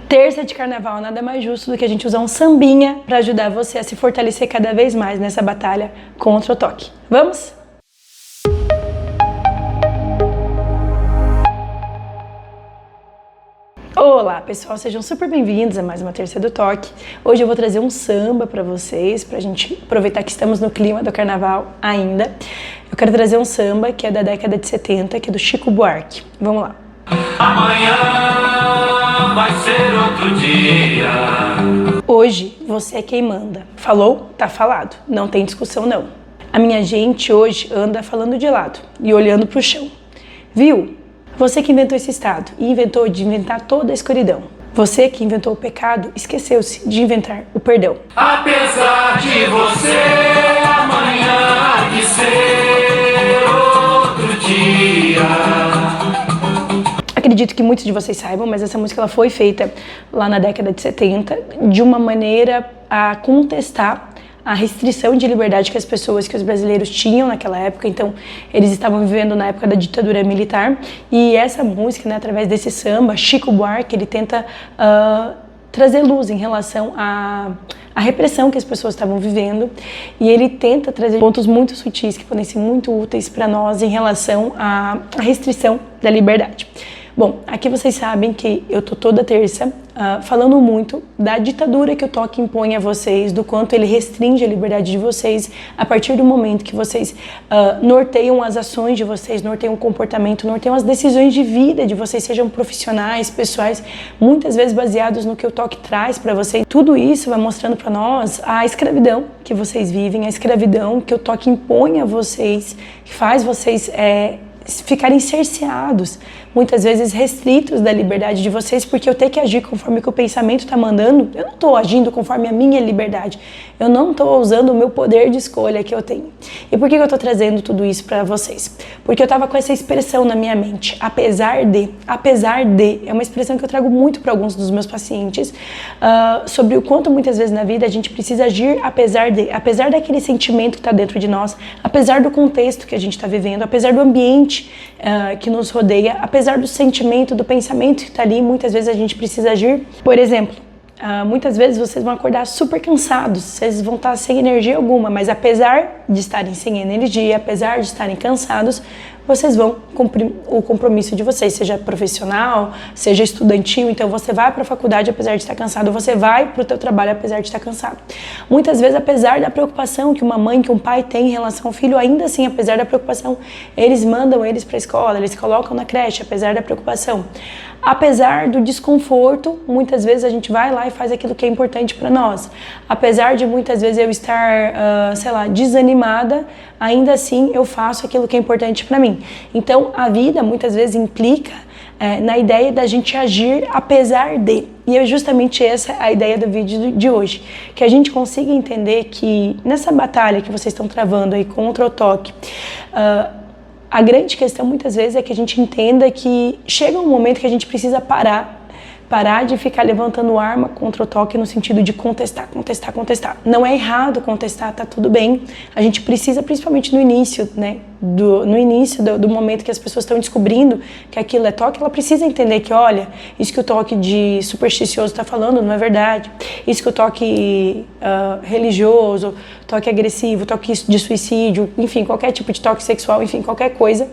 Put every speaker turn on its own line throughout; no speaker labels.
Terça de carnaval, nada mais justo do que a gente usar um sambinha para ajudar você a se fortalecer cada vez mais nessa batalha contra o toque. Vamos? Olá pessoal, sejam super bem-vindos a mais uma Terça do Toque. Hoje eu vou trazer um samba para vocês, pra gente aproveitar que estamos no clima do carnaval ainda. Eu quero trazer um samba que é da década de 70, que é do Chico Buarque. Vamos lá.
Amanhã vai ser outro dia.
Hoje você é quem manda. Falou? Tá falado. Não tem discussão não. A minha gente hoje anda falando de lado e olhando pro chão. Viu? Você que inventou esse estado e inventou de inventar toda a escuridão. Você que inventou o pecado, esqueceu-se de inventar o perdão.
Apesar de você, amanhã há de ser outro dia.
Acredito que muitos de vocês saibam, mas essa música ela foi feita lá na década de 70 de uma maneira a contestar a restrição de liberdade que os brasileiros tinham naquela época. Então eles estavam vivendo na época da ditadura militar, e essa música, né, através desse samba, Chico Buarque, ele tenta trazer luz em relação à repressão que as pessoas estavam vivendo, e ele tenta trazer pontos muito sutis que podem ser muito úteis para nós em relação à restrição da liberdade. Bom, aqui vocês sabem que eu tô toda terça falando muito da ditadura que o toque impõe a vocês, do quanto ele restringe a liberdade de vocês a partir do momento que vocês norteiam as ações de vocês, norteiam o comportamento, norteiam as decisões de vida de vocês, sejam profissionais, pessoais, muitas vezes baseados no que o toque traz para vocês. Tudo isso vai mostrando para nós a escravidão que vocês vivem, a escravidão que o toque impõe a vocês, que faz vocês ficarem cerceados, muitas vezes restritos da liberdade de vocês, porque eu tenho que agir conforme que o pensamento está mandando. Eu não estou agindo conforme a minha liberdade, eu não estou usando o meu poder de escolha que eu tenho. E por que eu estou trazendo tudo isso para vocês? Porque eu estava com essa expressão na minha mente, apesar de, é uma expressão que eu trago muito para alguns dos meus pacientes, sobre o quanto muitas vezes na vida a gente precisa agir apesar daquele sentimento que está dentro de nós, apesar do contexto que a gente está vivendo, apesar do ambiente que nos rodeia, apesar do sentimento, do pensamento que está ali, muitas vezes a gente precisa agir. Por exemplo, muitas vezes vocês vão acordar super cansados, vocês vão estar sem energia alguma, mas apesar de estarem sem energia, apesar de estarem cansados, vocês vão cumprir o compromisso de vocês, seja profissional, seja estudantil. Então você vai para a faculdade apesar de estar cansado, você vai para o teu trabalho apesar de estar cansado. Muitas vezes, apesar da preocupação que uma mãe, que um pai tem em relação ao filho, ainda assim, apesar da preocupação, eles mandam eles para a escola, eles colocam na creche, apesar da preocupação. Apesar do desconforto, muitas vezes a gente vai lá e faz aquilo que é importante para nós. Apesar de muitas vezes eu estar, desanimada, ainda assim eu faço aquilo que é importante para mim. Então a vida muitas vezes implica na ideia da gente agir apesar de. E é justamente essa a ideia do vídeo de hoje. Que a gente consiga entender que nessa batalha que vocês estão travando aí contra o toque, a grande questão muitas vezes é que a gente entenda que chega um momento que a gente precisa parar de ficar levantando arma contra o toque no sentido de contestar. Não é errado contestar, tá tudo bem. A gente precisa, principalmente no início, né, do momento que as pessoas estão descobrindo que aquilo é toque, ela precisa entender que, olha, isso que o toque de supersticioso está falando não é verdade. Isso que o toque religioso, toque agressivo, toque de suicídio, enfim, qualquer tipo de toque sexual, enfim, qualquer coisa,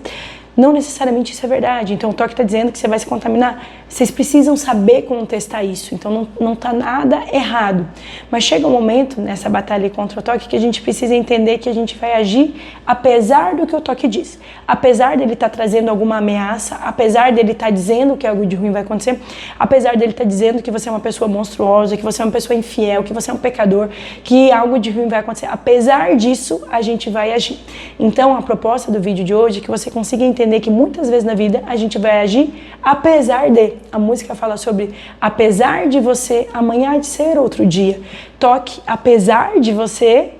não necessariamente isso é verdade. Então o toque está dizendo que você vai se contaminar. Vocês precisam saber contestar isso. Então não está nada errado. Mas chega um momento nessa batalha contra o toque que a gente precisa entender que a gente vai agir apesar do que o toque diz. Apesar dele estar trazendo alguma ameaça, apesar dele estar dizendo que algo de ruim vai acontecer, apesar dele estar dizendo que você é uma pessoa monstruosa, que você é uma pessoa infiel, que você é um pecador, que algo de ruim vai acontecer. Apesar disso, a gente vai agir. Então a proposta do vídeo de hoje é que você consiga entender que muitas vezes na vida a gente vai agir apesar de. A música fala sobre apesar de você, amanhã há de ser outro dia. Toque, apesar de você,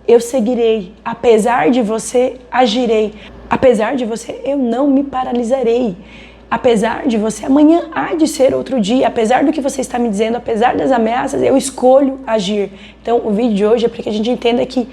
eu seguirei. Apesar de você, agirei. Apesar de você, eu não me paralisarei. Apesar de você, amanhã há de ser outro dia. Apesar do que você está me dizendo, apesar das ameaças, eu escolho agir. Então o vídeo de hoje é para que a gente entenda que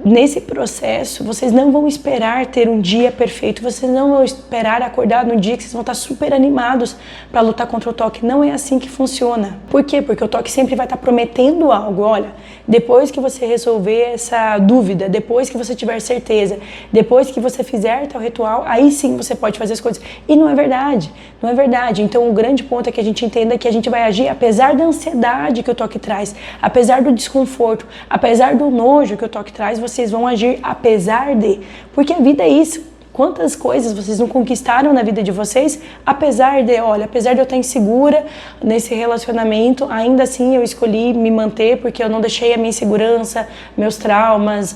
nesse processo, vocês não vão esperar ter um dia perfeito, vocês não vão esperar acordar no dia que vocês vão estar super animados para lutar contra o toque. Não é assim que funciona. Por quê? Porque o toque sempre vai estar prometendo algo. Olha, depois que você resolver essa dúvida, depois que você tiver certeza, depois que você fizer tal ritual, aí sim você pode fazer as coisas. E não é verdade, não é verdade. Então o grande ponto é que a gente entenda que a gente vai agir apesar da ansiedade que o toque traz, apesar do desconforto, apesar do nojo que o toque traz, vocês vão agir apesar de, porque a vida é isso. Quantas coisas vocês não conquistaram na vida de vocês, apesar de, olha, apesar de eu estar insegura nesse relacionamento, ainda assim eu escolhi me manter porque eu não deixei a minha insegurança, meus traumas,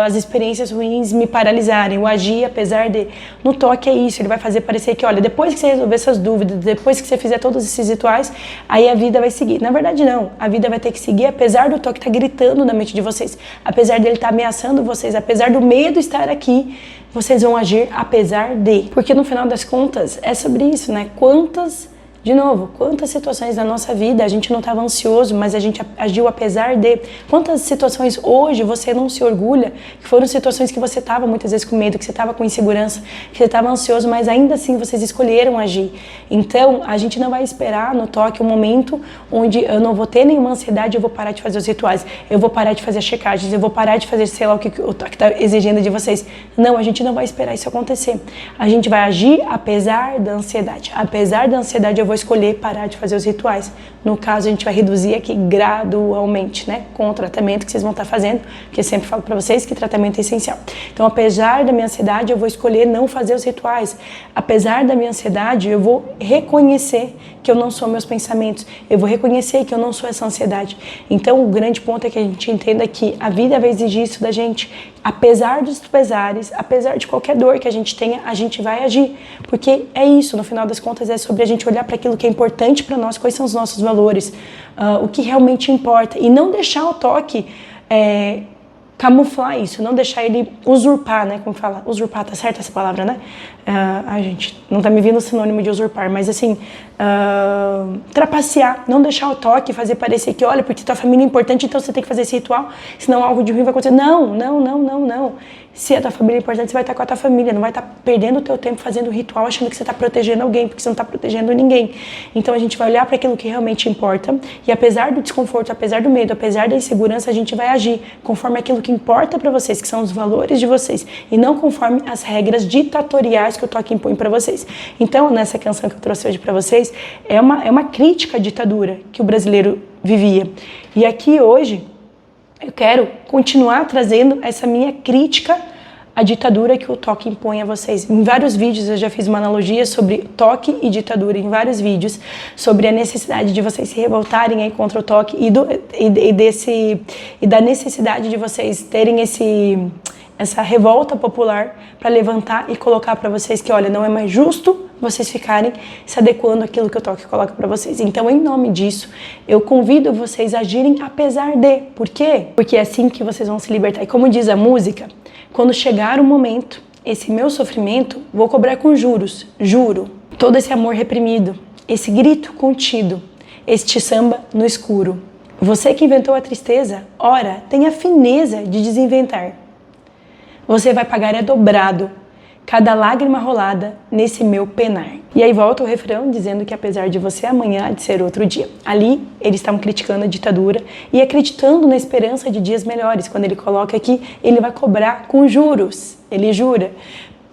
as experiências ruins me paralisarem. Eu agi apesar de. No toque é isso, ele vai fazer parecer que, olha, depois que você resolver essas dúvidas, depois que você fizer todos esses rituais, aí a vida vai seguir. Na verdade não, a vida vai ter que seguir apesar do toque estar gritando na mente de vocês, apesar dele estar ameaçando vocês, apesar do medo estar aqui, vocês vão agir apesar de. Porque no final das contas é sobre isso, né? Quantas situações na nossa vida a gente não estava ansioso, mas a gente agiu apesar de. Quantas situações hoje você não se orgulha, que foram situações que você estava muitas vezes com medo, que você estava com insegurança, que você estava ansioso, mas ainda assim vocês escolheram agir. Então, a gente não vai esperar no toque um momento onde eu não vou ter nenhuma ansiedade, eu vou parar de fazer os rituais, eu vou parar de fazer as checagens, eu vou parar de fazer, sei lá, o que o toque está exigindo de vocês. Não, a gente não vai esperar isso acontecer. A gente vai agir apesar da ansiedade. Apesar da ansiedade, eu vou escolher parar de fazer os rituais. No caso, a gente vai reduzir aqui gradualmente, né? Com o tratamento que vocês vão estar fazendo, porque eu sempre falo para vocês que tratamento é essencial. Então, apesar da minha ansiedade, eu vou escolher não fazer os rituais. Apesar da minha ansiedade, eu vou reconhecer que eu não sou meus pensamentos. Eu vou reconhecer que eu não sou essa ansiedade. Então, o grande ponto é que a gente entenda que a vida vai exigir isso da gente. Apesar dos pesares, apesar de qualquer dor que a gente tenha, a gente vai agir. Porque é isso, no final das contas, é sobre a gente olhar para aquilo que é importante para nós, quais são os nossos valores, o que realmente importa. E não deixar o toque camuflar isso, não deixar ele usurpar, né? Como fala? Usurpar, tá certa essa palavra, né? Ai, gente, não tá me vindo o sinônimo de usurpar, mas assim, trapacear, não deixar o toque fazer parecer que, olha, porque tua família é importante, então você tem que fazer esse ritual, senão algo de ruim vai acontecer. Não. Se a tua família é importante, você vai estar com a tua família, não vai estar perdendo o teu tempo fazendo ritual, achando que você está protegendo alguém, porque você não está protegendo ninguém. Então a gente vai olhar para aquilo que realmente importa, e apesar do desconforto, apesar do medo, apesar da insegurança, a gente vai agir conforme aquilo que importa para vocês, que são os valores de vocês, e não conforme as regras ditatoriais que o toque impõe para vocês. Então, nessa canção que eu trouxe hoje para vocês, é uma crítica à ditadura que o brasileiro vivia. E aqui hoje, eu quero continuar trazendo essa minha crítica à ditadura que o toque impõe a vocês. Em vários vídeos eu já fiz uma analogia sobre toque e ditadura, em vários vídeos, sobre a necessidade de vocês se revoltarem aí contra o toque e da necessidade de vocês terem essa revolta popular para levantar e colocar para vocês que, olha, não é mais justo vocês ficarem se adequando àquilo que o toque coloca para vocês. Então, em nome disso, eu convido vocês a agirem apesar de. Por quê? Porque é assim que vocês vão se libertar. E como diz a música, quando chegar o momento, esse meu sofrimento, vou cobrar com juros. Juro. Todo esse amor reprimido, esse grito contido, este samba no escuro. Você que inventou a tristeza, ora, tenha a fineza de desinventar. Você vai pagar dobrado cada lágrima rolada nesse meu penar. E aí volta o refrão dizendo que apesar de você amanhã há de ser outro dia. Ali eles estavam criticando a ditadura e acreditando na esperança de dias melhores. Quando ele coloca aqui, ele vai cobrar com juros, ele jura,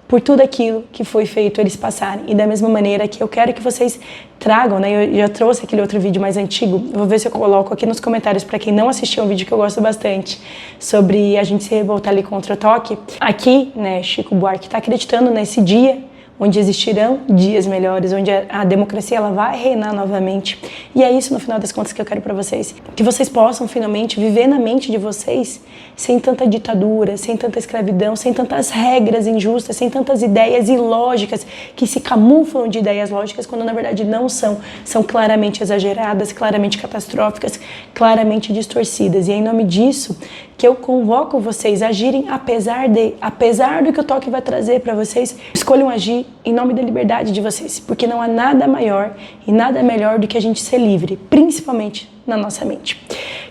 por tudo aquilo que foi feito eles passarem. E da mesma maneira que eu quero que vocês tragam, né? Eu já trouxe aquele outro vídeo mais antigo, vou ver se eu coloco aqui nos comentários para quem não assistiu, um vídeo que eu gosto bastante, sobre a gente se revoltar ali contra o toque. Aqui, né, Chico Buarque está acreditando nesse dia, onde existirão dias melhores, onde a democracia ela vai reinar novamente. E é isso, no final das contas, que eu quero para vocês. Que vocês possam, finalmente, viver na mente de vocês sem tanta ditadura, sem tanta escravidão, sem tantas regras injustas, sem tantas ideias ilógicas que se camuflam de ideias lógicas, quando na verdade não são. São claramente exageradas, claramente catastróficas, claramente distorcidas. E é em nome disso que eu convoco vocês a agirem apesar do que o toque vai trazer para vocês, escolham agir em nome da liberdade de vocês, porque não há nada maior e nada melhor do que a gente ser livre, principalmente na nossa mente.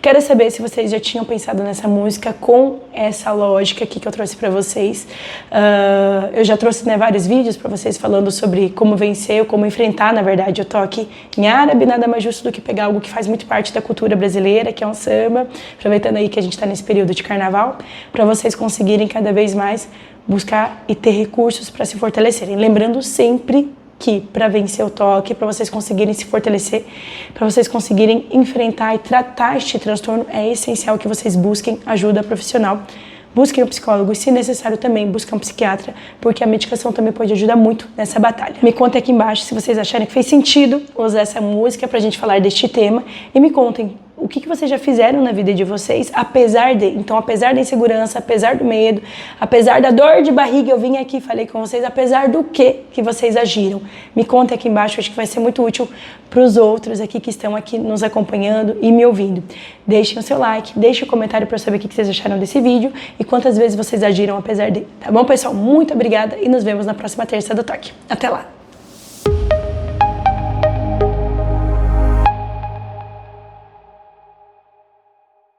Quero saber se vocês já tinham pensado nessa música com essa lógica aqui que eu trouxe para vocês. Eu já trouxe, né, vários vídeos para vocês falando sobre como vencer ou como enfrentar, na verdade, o toque em árabe. Nada mais justo do que pegar algo que faz muito parte da cultura brasileira, que é um samba, aproveitando aí que a gente está nesse período de carnaval, para vocês conseguirem cada vez mais buscar e ter recursos para se fortalecerem. Lembrando sempre que para vencer o toque, para vocês conseguirem se fortalecer, para vocês conseguirem enfrentar e tratar este transtorno, é essencial que vocês busquem ajuda profissional. Busquem um psicólogo e, se necessário, também busquem um psiquiatra, porque a medicação também pode ajudar muito nessa batalha. Me contem aqui embaixo se vocês acharem que fez sentido usar essa música pra gente falar deste tema, e me contem o que vocês já fizeram na vida de vocês, apesar da insegurança, apesar do medo, apesar da dor de barriga, eu vim aqui e falei com vocês, apesar do que vocês agiram. Me contem aqui embaixo, acho que vai ser muito útil para os outros aqui que estão aqui nos acompanhando e me ouvindo. Deixem o seu like, deixem o comentário para eu saber o que vocês acharam desse vídeo e quantas vezes vocês agiram apesar de. Tá bom, pessoal? Muito obrigada e nos vemos na próxima terça do Toque. Até lá!